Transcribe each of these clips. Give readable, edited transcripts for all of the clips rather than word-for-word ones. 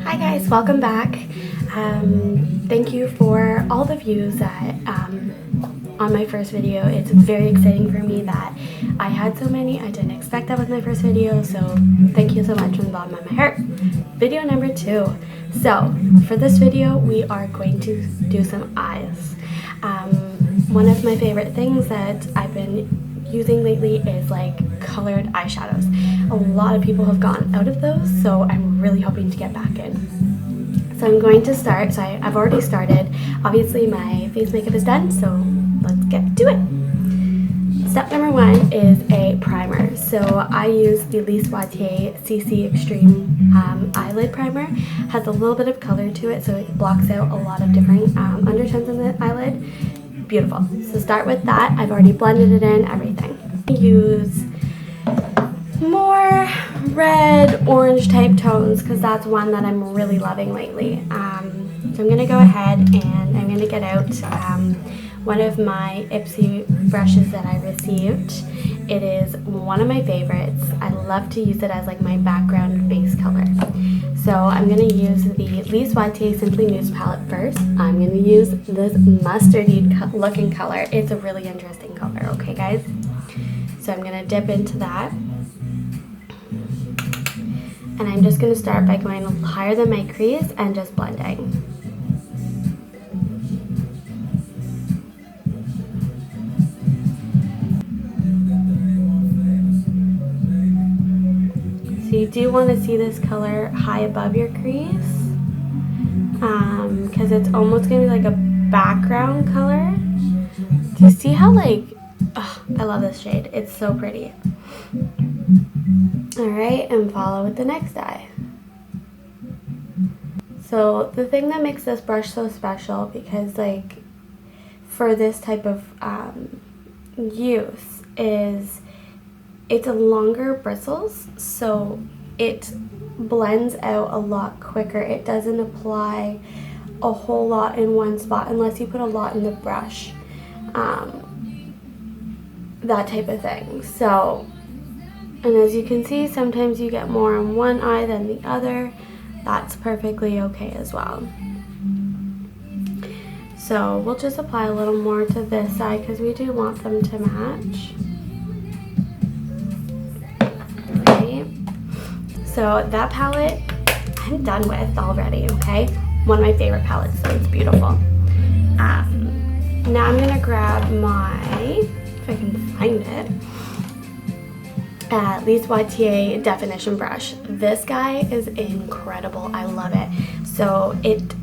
Hi guys, welcome back. Thank you for all the views that on my first video. It's very exciting for me that I had so many. I didn't expect that with my first video, so thank you so much from the bottom of my heart. Video number 2. So for this video we are going to do some eyes. One of my favorite things that I've been using lately is like colored eyeshadows. A lot of people have gotten out of those, so I'm really hoping to get back in. So I'm going to start. So I've already started. Obviously my face makeup is done, so let's get to it. Step number 1 is a primer. So I use the Lise Watier CC Extreme Eyelid Primer. Has a little bit of color to it, so it blocks out a lot of different undertones in the eyelid. Beautiful. So start with that. I've already blended it in, everything. Use more red, orange type tones because that's one that I'm really loving lately. So I'm going to go ahead and I'm going to get out one of my Ipsy brushes that I received. It is one of my favorites. I love to use it as like my background base color. So I'm going to use the Lise Watier Simply Nudes palette first. I'm going to use this mustardy looking color. It's a really interesting color, okay guys? So I'm going to dip into that. And I'm just going to start by going higher than my crease and just blending. So you do want to see this color high above your crease, because it's almost going to be like a background color. Do you see how like, oh, I love this shade. It's so pretty. Alright, and follow with the next eye. So the thing that makes this brush so special, because like for this type of use, is it's a longer bristles, so it blends out a lot quicker. It doesn't apply a whole lot in one spot unless you put a lot in the brush, that type of thing. So, and as you can see, sometimes you get more on one eye than the other. That's perfectly okay as well. So we'll just apply a little more to this side because we do want them to match. Okay. So that palette I'm done with already, okay? One of my favorite palettes, so it's beautiful. Now I'm gonna grab my, if I can find it, Lise Watier definition brush. This guy is incredible. I love it. So it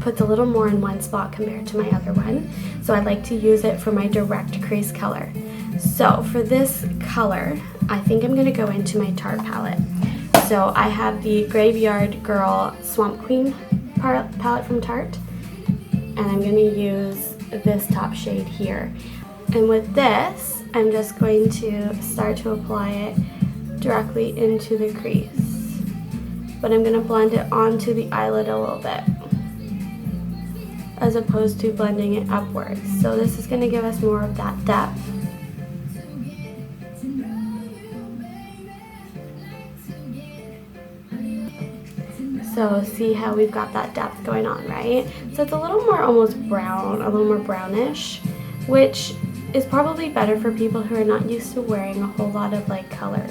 puts a little more in one spot compared to my other one. So I like to use it for my direct crease color. So for this color, I think I'm going to go into my Tarte palette. So I have the Graveyard Girl Swamp Queen palette from Tarte. And I'm going to use this top shade here. And with this, I'm just going to start to apply it directly into the crease. But I'm going to blend it onto the eyelid a little bit, as opposed to blending it upwards. So this is going to give us more of that depth. So see how we've got that depth going on, right? So it's a little more almost brown, a little more brownish, which is probably better for people who are not used to wearing a whole lot of like colors.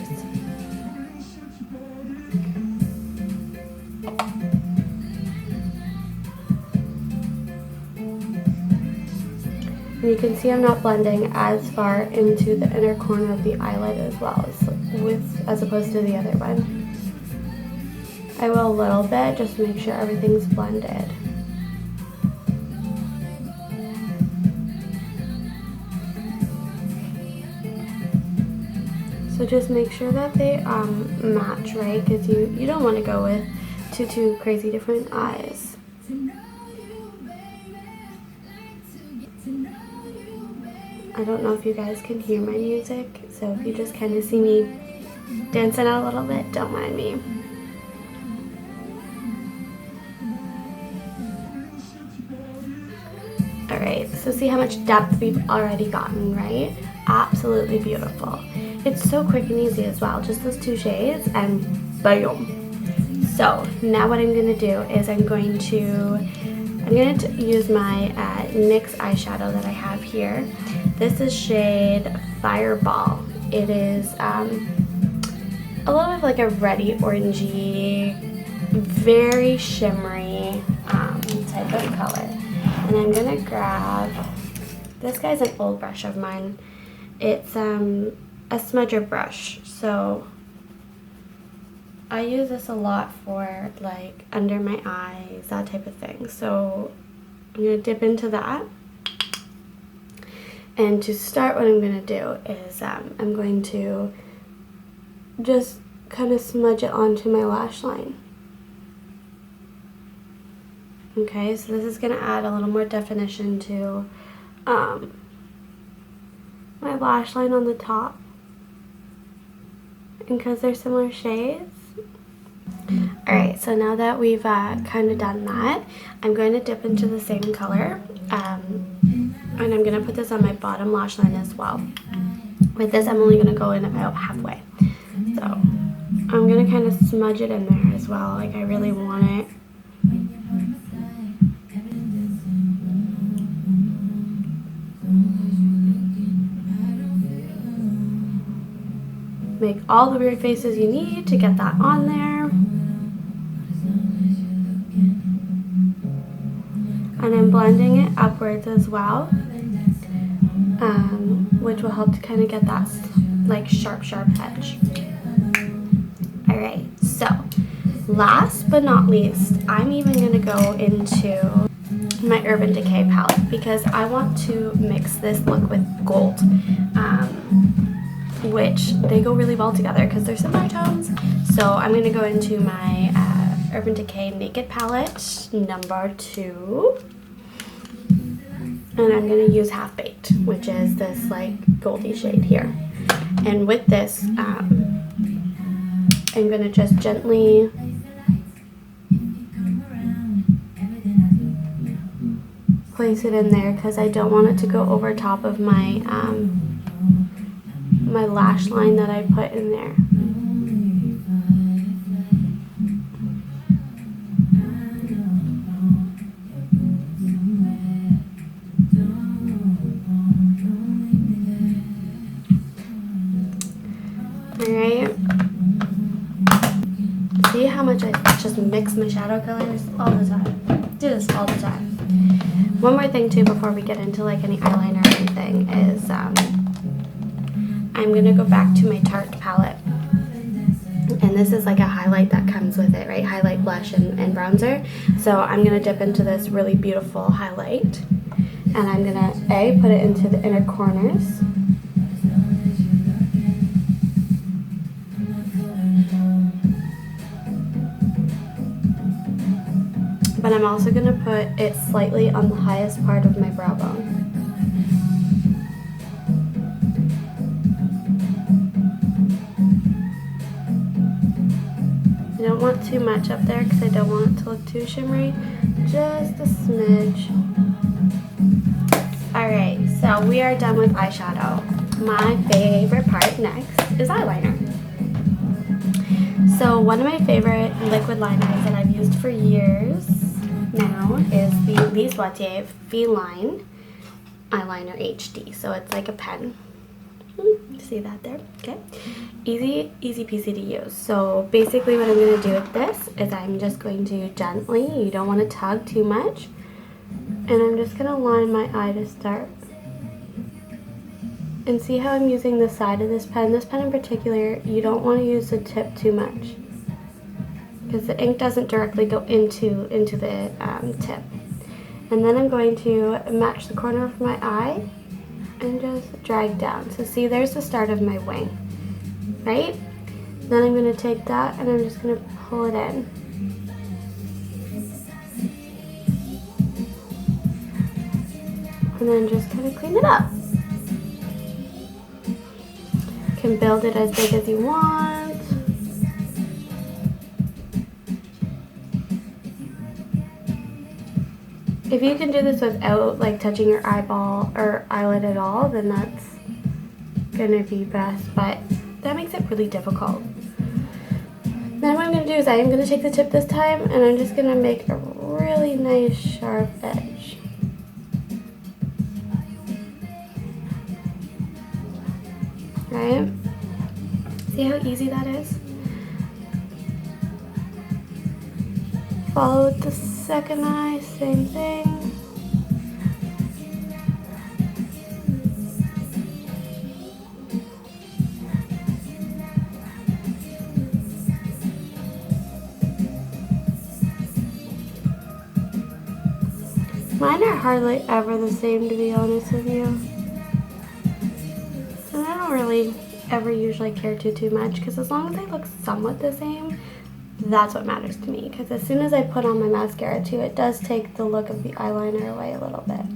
And you can see I'm not blending as far into the inner corner of the eyelid as well as opposed to the other one. I will a little bit just to make sure everything's blended. So just make sure that they match, right? Because you don't want to go with two crazy different eyes. I don't know if you guys can hear my music, so if you just kind of see me dancing out a little bit, don't mind me. Alright, so see how much depth we've already gotten, right? Absolutely beautiful. It's so quick and easy as well, just those 2 shades and boom. So now what I'm going to do is I'm going to use my NYX eyeshadow that I have here. This is shade Fireball. It is a little bit like a reddy orangey, very shimmery type of color. And I'm going to grab, this guy's an old brush of mine. It's a smudger brush, so I use this a lot for like under my eyes, that type of thing. So I'm going to dip into that. And to start, what I'm going to do is I'm going to just kind of smudge it onto my lash line. Okay, so this is going to add a little more definition to my lash line on the top. And because they're similar shades. Alright, so now that we've kind of done that, I'm going to dip into the same color. And I'm going to put this on my bottom lash line as well. With this, I'm only going to go in about halfway. So I'm going to kind of smudge it in there as well. Like, I really want it. Make all the weird faces you need to get that on there. And I'm blending it upwards as well, which will help to kind of get that like sharp edge. Alright, so last but not least, I'm even going to go into my Urban Decay palette because I want to mix this look with gold, which they go really well together because they're similar tones. So I'm going to go into my Urban Decay Naked palette number 2. And I'm going to use Halfbaked, which is this like goldy shade here. And with this, I'm going to just gently place it in there because I don't want it to go over top of my my lash line that I put in there. Alright. See how much I just mix my shadow colors all the time. Do this all the time. One more thing too before we get into like any eyeliner or anything is I'm going to go back to my Tarte palette. And this is like a highlight that comes with it, right? Highlight, blush, and bronzer. So I'm going to dip into this really beautiful highlight. And I'm going to, put it into the inner corners. But I'm also going to put it slightly on the highest part of my brow bone. I don't want too much up there because I don't want it to look too shimmery. Just a smidge. Alright, so we are done with eyeshadow. My favorite part next is eyeliner. So one of my favorite liquid liners that I've used for years now is the Lise Watier Feliner Eyeliner HD. So it's like a pen. See that there? Okay. Easy peasy to use. So basically what I'm going to do with this is I'm just going to gently, you don't want to tug too much, and I'm just going to line my eye to start. And see how I'm using the side of this pen? This pen in particular, you don't want to use the tip too much because the ink doesn't directly go into the tip. And then I'm going to match the corner of my eye and just drag down. So see, there's the start of my wing, right? Then I'm going to take that and I'm just going to pull it in. And then just kind of clean it up. You can build it as big as you want. If you can do this without like touching your eyeball or eyelid at all, then that's gonna be best, but that makes it really difficult Then what I'm going to do is I am going to take the tip this time and I'm just going to make a really nice sharp edge. Right? See how easy that is? Follow with the second eye, same thing. Mine are hardly ever the same, to be honest with you. And I don't really ever usually care too much, because as long as they look somewhat the same, that's what matters to me. Because as soon as I put on my mascara too, it does take the look of the eyeliner away a little bit.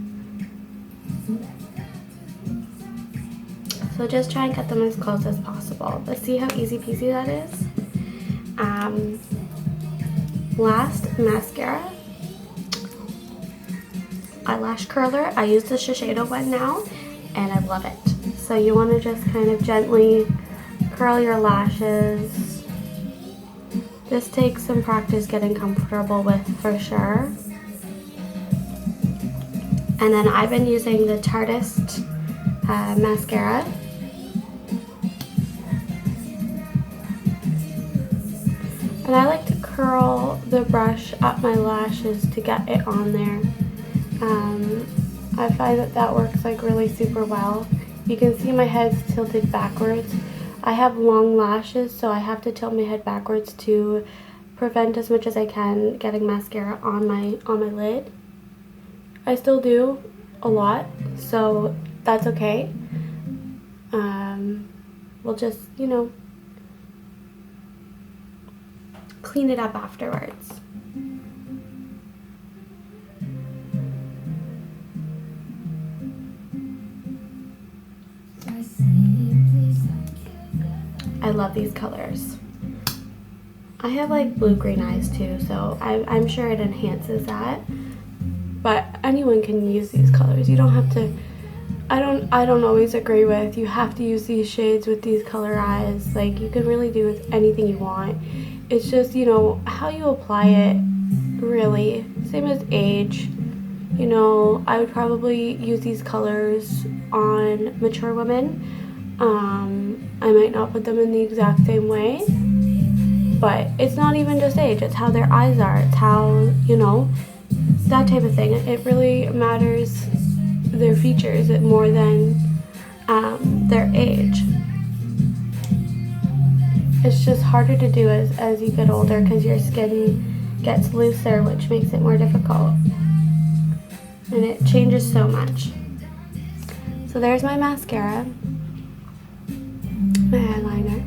So just try and cut them as close as possible. But see how easy peasy that is? Last mascara. Eyelash curler. I use the Shiseido one now and I love it. So you want to just kind of gently curl your lashes. This takes some practice getting comfortable with for sure. And then I've been using the Tartest mascara. And I like to curl the brush up my lashes to get it on there. I find that that works like really super well. You can see my head's tilted backwards. I have long lashes, so I have to tilt my head backwards to prevent as much as I can getting mascara on my lid. I still do a lot, so that's okay. We'll just, you know, clean it up afterwards. I love these colors. I have like blue-green eyes too, so I'm sure it enhances that. But anyone can use these colors. You don't have to. I don't always agree with you have to use these shades with these color eyes. Like, you can really do with anything you want. It's just, you know, how you apply it, really. Same as age. You know, I would probably use these colors on mature women. I might not put them in the exact same way, but it's not even just age, it's how their eyes are, it's how, you know, that type of thing. It really matters, their features, more than their age. It's just harder to do as you get older because your skin gets looser, which makes it more difficult. And it changes so much. So there's my mascara. My eyeliner.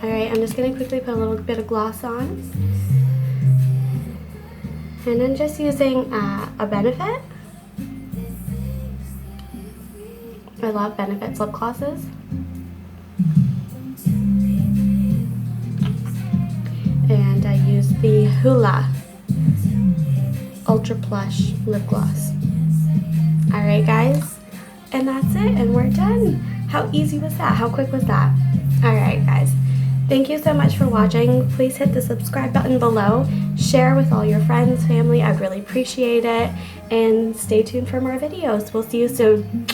Alright, I'm just going to quickly put a little bit of gloss on. And I'm just using a Benefit. I love Benefit's lip glosses. And I use the Hoola Ultra Plush Lip Gloss. Alright guys, and that's it, and we're done. How easy was that? How quick was that? Alright guys, thank you so much for watching. Please hit the subscribe button below. Share with all your friends, family. I'd really appreciate it. And stay tuned for more videos. We'll see you soon.